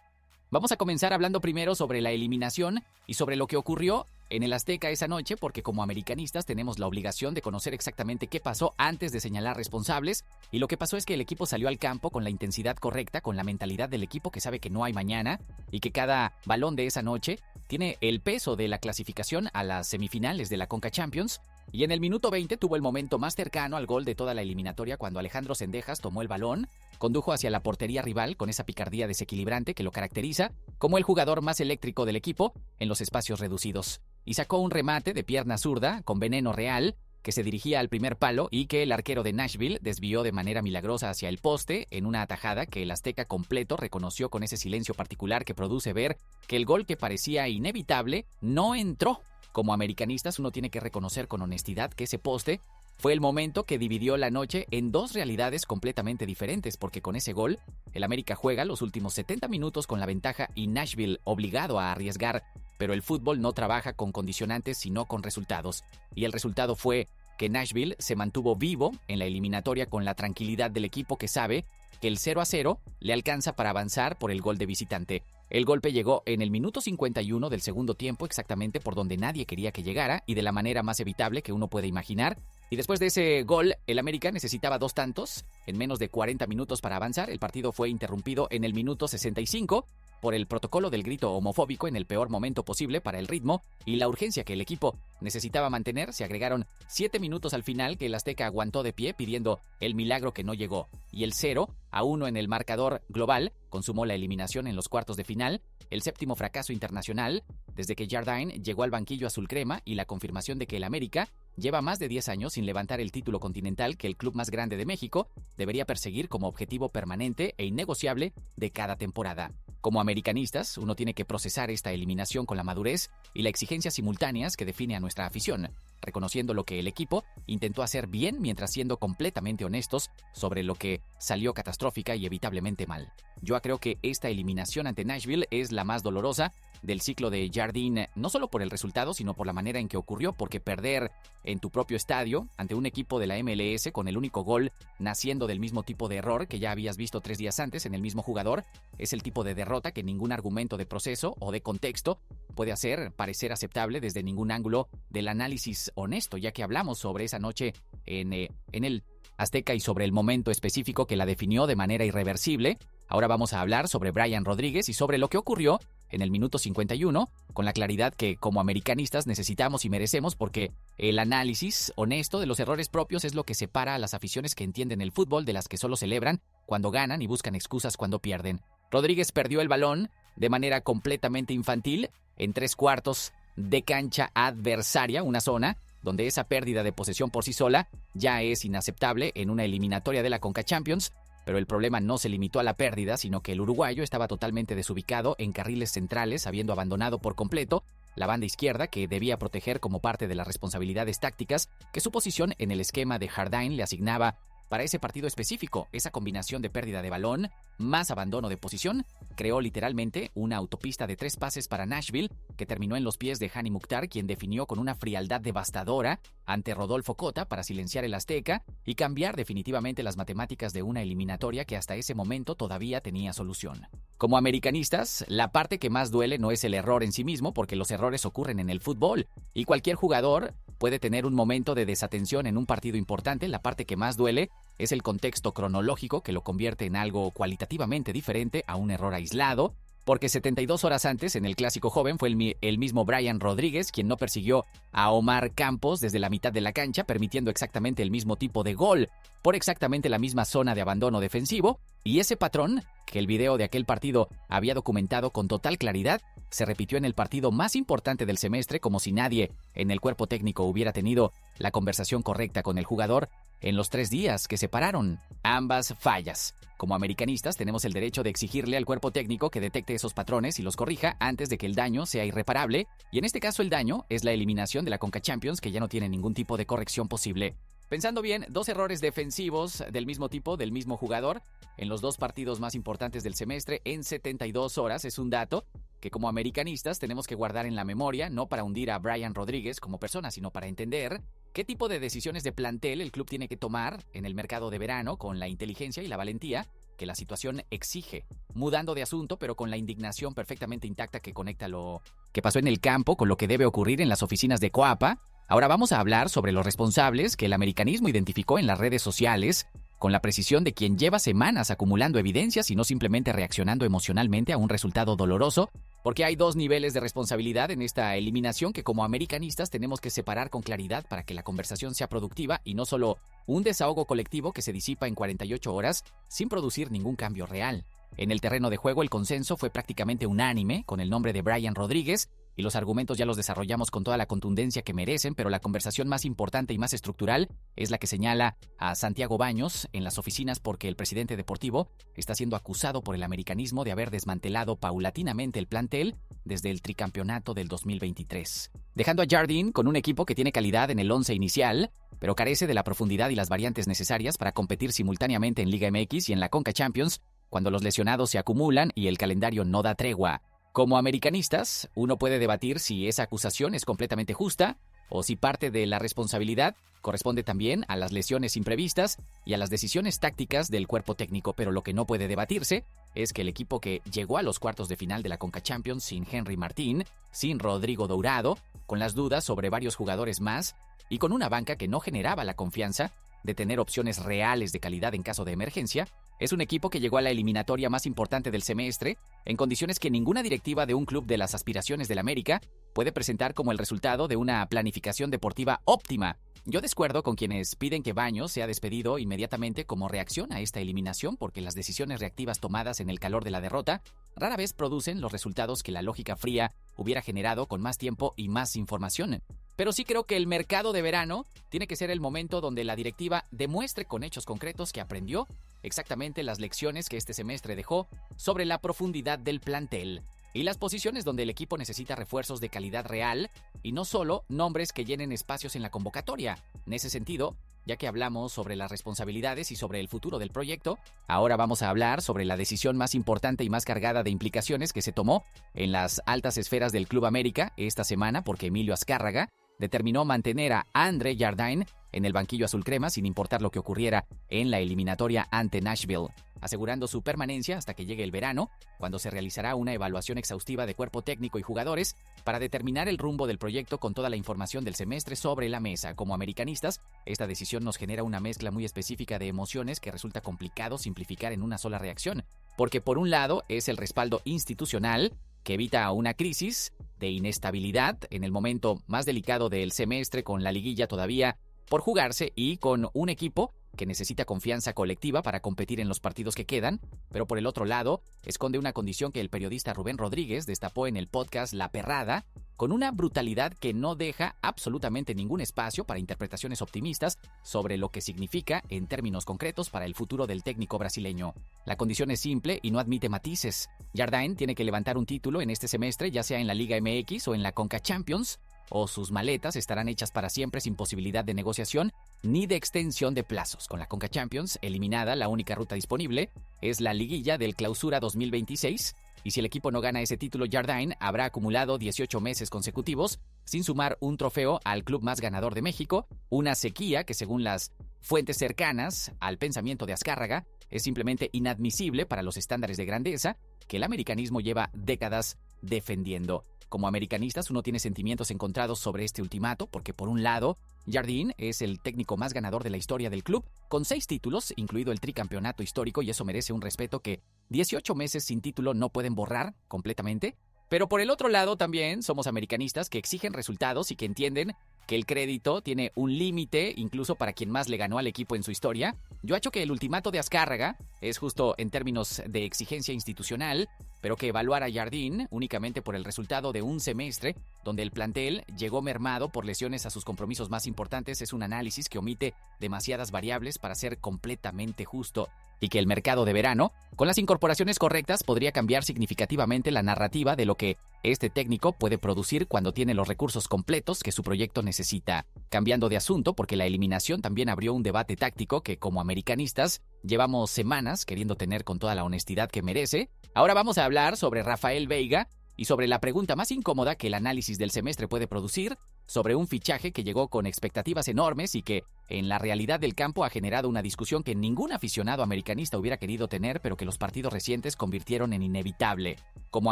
Vamos a comenzar hablando primero sobre la eliminación y sobre lo que ocurrió en el Azteca esa noche, porque como americanistas tenemos la obligación de conocer exactamente qué pasó antes de señalar responsables, y lo que pasó es que el equipo salió al campo con la intensidad correcta, con la mentalidad del equipo que sabe que no hay mañana y que cada balón de esa noche tiene el peso de la clasificación a las semifinales de la Conca Champions. Y en el minuto 20 tuvo el momento más cercano al gol de toda la eliminatoria cuando Alejandro Zendejas tomó el balón, condujo hacia la portería rival con esa picardía desequilibrante que lo caracteriza como el jugador más eléctrico del equipo en los espacios reducidos. Y sacó un remate de pierna zurda con veneno real que se dirigía al primer palo y que el arquero de Nashville desvió de manera milagrosa hacia el poste en una atajada que el azteca completo reconoció con ese silencio particular que produce ver que el gol que parecía inevitable no entró. Como americanistas uno tiene que reconocer con honestidad que ese poste fue el momento que dividió la noche en 2 realidades completamente diferentes, porque con ese gol el América juega los últimos 70 minutos con la ventaja y Nashville obligado a arriesgar, pero el fútbol no trabaja con condicionantes sino con resultados. Y el resultado fue que Nashville se mantuvo vivo en la eliminatoria con la tranquilidad del equipo que sabe que el 0-0 le alcanza para avanzar por el gol de visitante. El golpe llegó en el minuto 51 del segundo tiempo, exactamente por donde nadie quería que llegara y de la manera más evitable que uno puede imaginar. Y después de ese gol, el América necesitaba 2 tantos en menos de 40 minutos para avanzar. El partido fue interrumpido en el minuto 65 por el protocolo del grito homofóbico en el peor momento posible para el ritmo y la urgencia que el equipo necesitaba mantener. Se agregaron 7 minutos al final que el Azteca aguantó de pie pidiendo el milagro que no llegó. Y el 0-1 en el marcador global consumó la eliminación en los cuartos de final, el 7º fracaso internacional desde que Jardine llegó al banquillo azul crema y la confirmación de que el América lleva más de 10 años sin levantar el título continental que el club más grande de México debería perseguir como objetivo permanente e innegociable de cada temporada. Como americanistas, uno tiene que procesar esta eliminación con la madurez y la exigencia simultáneas que define a nuestra afición, reconociendo lo que el equipo intentó hacer bien mientras siendo completamente honestos sobre lo que salió catastrófica y evitablemente mal. Yo creo que esta eliminación ante Nashville es la más dolorosa del ciclo de Jardine, no solo por el resultado, sino por la manera en que ocurrió, porque perder en tu propio estadio ante un equipo de la MLS con el único gol naciendo del mismo tipo de error que ya habías visto 3 días antes en el mismo jugador, es el tipo de derrota que ningún argumento de proceso o de contexto puede hacer parecer aceptable desde ningún ángulo del análisis honesto, ya que hablamos sobre esa noche en el Azteca y sobre el momento específico que la definió de manera irreversible. Ahora vamos a hablar sobre Brian Rodríguez y sobre lo que ocurrió en el minuto 51, con la claridad que como americanistas necesitamos y merecemos, porque el análisis honesto de los errores propios es lo que separa a las aficiones que entienden el fútbol de las que solo celebran cuando ganan y buscan excusas cuando pierden. Rodríguez perdió el balón de manera completamente infantil en 3/4 de cancha adversaria, una zona donde esa pérdida de posesión por sí sola ya es inaceptable en una eliminatoria de la Conca Champions. Pero el problema no se limitó a la pérdida, sino que el uruguayo estaba totalmente desubicado en carriles centrales, habiendo abandonado por completo la banda izquierda que debía proteger como parte de las responsabilidades tácticas que su posición en el esquema de Jardine le asignaba para ese partido específico. Esa combinación de pérdida de balón más abandono de posición creó literalmente una autopista de 3 pases para Nashville que terminó en los pies de Hany Mukhtar, quien definió con una frialdad devastadora ante Rodolfo Cota para silenciar el Azteca y cambiar definitivamente las matemáticas de una eliminatoria que hasta ese momento todavía tenía solución. Como americanistas, la parte que más duele no es el error en sí mismo, porque los errores ocurren en el fútbol y cualquier jugador puede tener un momento de desatención en un partido importante. La parte que más duele es el contexto cronológico que lo convierte en algo cualitativamente diferente a un error aislado, porque 72 horas antes, en el Clásico Joven, fue el mismo Brian Rodríguez quien no persiguió a Omar Campos desde la mitad de la cancha, permitiendo exactamente el mismo tipo de gol por exactamente la misma zona de abandono defensivo, y ese patrón, que el video de aquel partido había documentado con total claridad, se repitió en el partido más importante del semestre, como si nadie en el cuerpo técnico hubiera tenido la conversación correcta con el jugador en los 3 días que separaron ambas fallas. Como americanistas tenemos el derecho de exigirle al cuerpo técnico que detecte esos patrones y los corrija antes de que el daño sea irreparable, y en este caso el daño es la eliminación de la Conca Champions, que ya no tiene ningún tipo de corrección posible. Pensando bien, 2 errores defensivos del mismo tipo, del mismo jugador, en los 2 partidos más importantes del semestre en 72 horas es un dato que como americanistas tenemos que guardar en la memoria, no para hundir a Brian Rodríguez como persona, sino para entender qué tipo de decisiones de plantel el club tiene que tomar en el mercado de verano con la inteligencia y la valentía que la situación exige. Mudando de asunto, pero con la indignación perfectamente intacta que conecta lo que pasó en el campo con lo que debe ocurrir en las oficinas de Coapa, ahora vamos a hablar sobre los responsables que el americanismo identificó en las redes sociales, con la precisión de quien lleva semanas acumulando evidencias y no simplemente reaccionando emocionalmente a un resultado doloroso, porque hay 2 niveles de responsabilidad en esta eliminación que como americanistas tenemos que separar con claridad para que la conversación sea productiva y no solo un desahogo colectivo que se disipa en 48 horas sin producir ningún cambio real. En el terreno de juego el consenso fue prácticamente unánime con el nombre de Brian Rodríguez, y los argumentos ya los desarrollamos con toda la contundencia que merecen, pero la conversación más importante y más estructural es la que señala a Santiago Baños en las oficinas, porque el presidente deportivo está siendo acusado por el americanismo de haber desmantelado paulatinamente el plantel desde el tricampeonato del 2023, dejando a Jardine con un equipo que tiene calidad en el 11 inicial, pero carece de la profundidad y las variantes necesarias para competir simultáneamente en Liga MX y en la Conca Champions cuando los lesionados se acumulan y el calendario no da tregua. Como americanistas, uno puede debatir si esa acusación es completamente justa o si parte de la responsabilidad corresponde también a las lesiones imprevistas y a las decisiones tácticas del cuerpo técnico, pero lo que no puede debatirse es que el equipo que llegó a los cuartos de final de la Conca Champions sin Henry Martín, sin Rodrigo Dourado, con las dudas sobre varios jugadores más y con una banca que no generaba la confianza de tener opciones reales de calidad en caso de emergencia, es un equipo que llegó a la eliminatoria más importante del semestre en condiciones que ninguna directiva de un club de las aspiraciones del América puede presentar como el resultado de una planificación deportiva óptima. Yo discuerdo con quienes piden que Baños sea despedido inmediatamente como reacción a esta eliminación, porque las decisiones reactivas tomadas en el calor de la derrota rara vez producen los resultados que la lógica fría hubiera generado con más tiempo y más información. Pero sí creo que el mercado de verano tiene que ser el momento donde la directiva demuestre con hechos concretos que aprendió exactamente las lecciones que este semestre dejó sobre la profundidad del plantel y las posiciones donde el equipo necesita refuerzos de calidad real y no solo nombres que llenen espacios en la convocatoria. En ese sentido, ya que hablamos sobre las responsabilidades y sobre el futuro del proyecto, ahora vamos a hablar sobre la decisión más importante y más cargada de implicaciones que se tomó en las altas esferas del Club América esta semana, porque Emilio Azcárraga determinó mantener a André Jardine en el banquillo azul crema sin importar lo que ocurriera en la eliminatoria ante Nashville, asegurando su permanencia hasta que llegue el verano, cuando se realizará una evaluación exhaustiva de cuerpo técnico y jugadores para determinar el rumbo del proyecto con toda la información del semestre sobre la mesa. Como americanistas, esta decisión nos genera una mezcla muy específica de emociones que resulta complicado simplificar en una sola reacción, porque por un lado es el respaldo institucional que evita una crisis de inestabilidad en el momento más delicado del semestre, con la liguilla todavía por jugarse y con un equipo que necesita confianza colectiva para competir en los partidos que quedan, pero por el otro lado, esconde una condición que el periodista Rubén Rodríguez destapó en el podcast La Perrada, con una brutalidad que no deja absolutamente ningún espacio para interpretaciones optimistas sobre lo que significa en términos concretos para el futuro del técnico brasileño. La condición es simple y no admite matices. Jardine tiene que levantar un título en este semestre, ya sea en la Liga MX o en la Conca Champions, o sus maletas estarán hechas para siempre sin posibilidad de negociación ni de extensión de plazos. Con la Conca Champions eliminada, la única ruta disponible es la liguilla del Clausura 2026, y si el equipo no gana ese título, Jardine habrá acumulado 18 meses consecutivos sin sumar un trofeo al club más ganador de México, una sequía que, según las fuentes cercanas al pensamiento de Azcárraga, es simplemente inadmisible para los estándares de grandeza que el americanismo lleva décadas defendiendo. Como americanistas, uno tiene sentimientos encontrados sobre este ultimato, porque por un lado, Jardine es el técnico más ganador de la historia del club, con 6 títulos, incluido el tricampeonato histórico, y eso merece un respeto que 18 meses sin título no pueden borrar completamente. Pero por el otro lado también somos americanistas que exigen resultados y que entienden que el crédito tiene un límite, incluso para quien más le ganó al equipo en su historia. Yo acho que el ultimato de Azcárraga es justo en términos de exigencia institucional, pero que evaluar a Jardine únicamente por el resultado de un semestre donde el plantel llegó mermado por lesiones a sus compromisos más importantes es un análisis que omite demasiadas variables para ser completamente justo, y que el mercado de verano, con las incorporaciones correctas, podría cambiar significativamente la narrativa de lo que este técnico puede producir cuando tiene los recursos completos que su proyecto necesita. Cambiando de asunto, porque la eliminación también abrió un debate táctico que, como americanistas, llevamos semanas queriendo tener con toda la honestidad que merece. Ahora vamos a hablar sobre Rafael Veiga y sobre la pregunta más incómoda que el análisis del semestre puede producir, sobre un fichaje que llegó con expectativas enormes y que, en la realidad del campo, ha generado una discusión que ningún aficionado americanista hubiera querido tener, pero que los partidos recientes convirtieron en inevitable. Como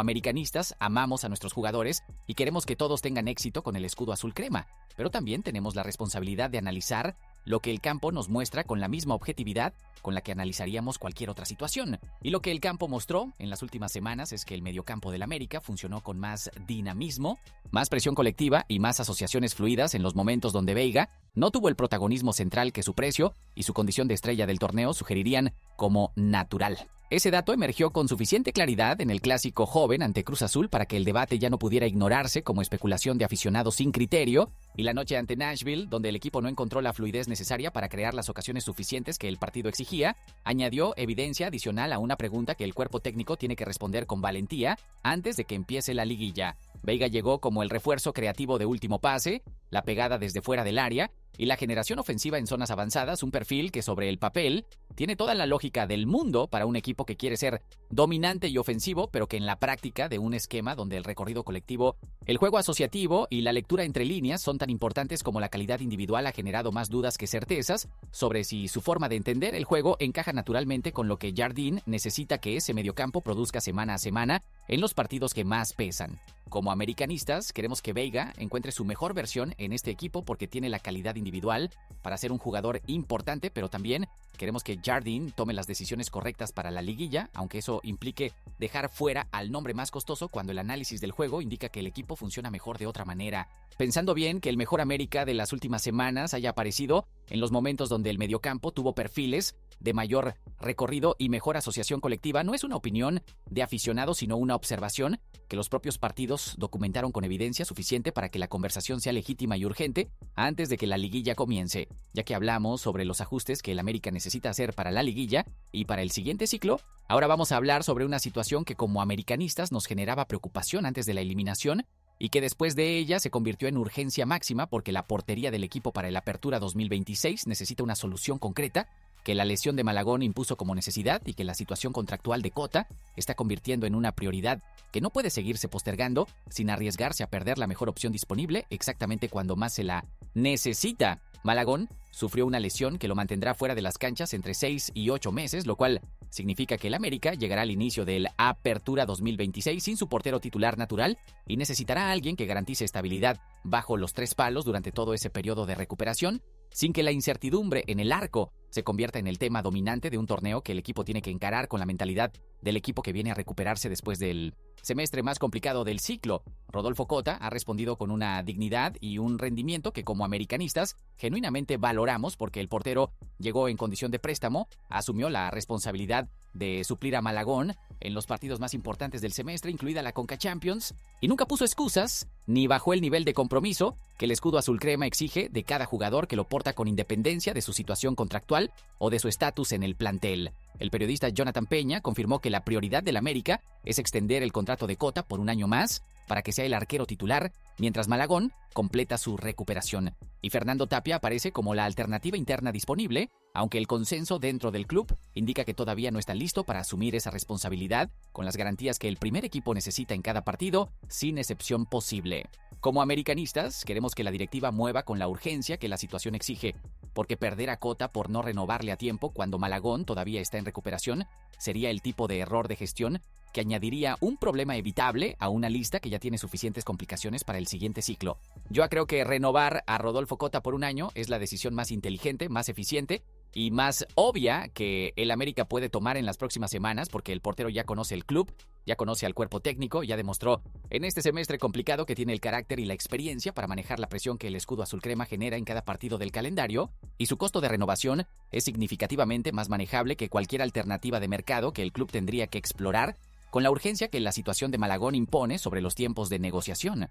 americanistas, amamos a nuestros jugadores y queremos que todos tengan éxito con el escudo azul crema, pero también tenemos la responsabilidad de analizar lo que el campo nos muestra con la misma objetividad con la que analizaríamos cualquier otra situación. Y lo que el campo mostró en las últimas semanas es que el mediocampo del América funcionó con más dinamismo, más presión colectiva y más asociaciones fluidas en los momentos donde Veiga no tuvo el protagonismo central que su precio y su condición de estrella del torneo sugerirían como natural. Ese dato emergió con suficiente claridad en el clásico joven ante Cruz Azul para que el debate ya no pudiera ignorarse como especulación de aficionados sin criterio, y la noche ante Nashville, donde el equipo no encontró la fluidez necesaria para crear las ocasiones suficientes que el partido exigía, añadió evidencia adicional a una pregunta que el cuerpo técnico tiene que responder con valentía antes de que empiece la liguilla. Veiga llegó como el refuerzo creativo de último pase, la pegada desde fuera del área y la generación ofensiva en zonas avanzadas, un perfil que sobre el papel tiene toda la lógica del mundo para un equipo que quiere ser dominante y ofensivo, pero que en la práctica de un esquema donde el recorrido colectivo, el juego asociativo y la lectura entre líneas son tan importantes como la calidad individual, ha generado más dudas que certezas sobre si su forma de entender el juego encaja naturalmente con lo que Jardine necesita que ese mediocampo produzca semana a semana en los partidos que más pesan. Como americanistas, queremos que Veiga encuentre su mejor versión en este equipo porque tiene la calidad individual para ser un jugador importante, pero también queremos que Jardine tome las decisiones correctas para la liguilla, aunque eso implique dejar fuera al nombre más costoso cuando el análisis del juego indica que el equipo funciona mejor de otra manera. Pensando bien que el mejor América de las últimas semanas haya aparecido en los momentos donde el mediocampo tuvo perfiles de mayor recorrido y mejor asociación colectiva, no es una opinión de aficionado, sino una observación que los propios partidos documentaron con evidencia suficiente para que la conversación sea legítima y urgente antes de que la liguilla comience. Ya que hablamos sobre los ajustes que el América necesita hacer para la liguilla y para el siguiente ciclo, ahora vamos a hablar sobre una situación que como americanistas nos generaba preocupación antes de la eliminación y que después de ella se convirtió en urgencia máxima porque la portería del equipo para el Apertura 2026 necesita una solución concreta, que la lesión de Malagón impuso como necesidad y que la situación contractual de Cota está convirtiendo en una prioridad que no puede seguirse postergando sin arriesgarse a perder la mejor opción disponible exactamente cuando más se la necesita. Malagón sufrió una lesión que lo mantendrá fuera de las canchas entre 6 y 8 meses, lo cual significa que el América llegará al inicio del Apertura 2026 sin su portero titular natural y necesitará a alguien que garantice estabilidad bajo los 3 palos durante todo ese periodo de recuperación, sin que la incertidumbre en el arco se convierta en el tema dominante de un torneo que el equipo tiene que encarar con la mentalidad del equipo que viene a recuperarse después del semestre más complicado del ciclo. Rodolfo Cota ha respondido con una dignidad y un rendimiento que como americanistas genuinamente valoramos porque el portero llegó en condición de préstamo, asumió la responsabilidad de suplir a Malagón en los partidos más importantes del semestre, incluida la Conca Champions, y nunca puso excusas ni bajó el nivel de compromiso que el escudo azul crema exige de cada jugador que lo porta con independencia de su situación contractual o de su estatus en el plantel. El periodista Jonathan Peña confirmó que la prioridad del América es extender el contrato de Cota por un año más para que sea el arquero titular, mientras Malagón completa su recuperación. Y Fernando Tapia aparece como la alternativa interna disponible, aunque el consenso dentro del club indica que todavía no está listo para asumir esa responsabilidad con las garantías que el primer equipo necesita en cada partido, sin excepción posible. Como americanistas, queremos que la directiva mueva con la urgencia que la situación exige, porque perder a Cota por no renovarle a tiempo cuando Malagón todavía está en recuperación sería el tipo de error de gestión que añadiría un problema evitable a una lista que ya tiene suficientes complicaciones para el siguiente ciclo. Yo creo que renovar a Rodolfo Cota por un año es la decisión más inteligente, más eficiente y más obvia que el América puede tomar en las próximas semanas, porque el portero ya conoce el club, ya conoce al cuerpo técnico, ya demostró en este semestre complicado que tiene el carácter y la experiencia para manejar la presión que el escudo azul crema genera en cada partido del calendario, y su costo de renovación es significativamente más manejable que cualquier alternativa de mercado que el club tendría que explorar, con la urgencia que la situación de Malagón impone sobre los tiempos de negociación.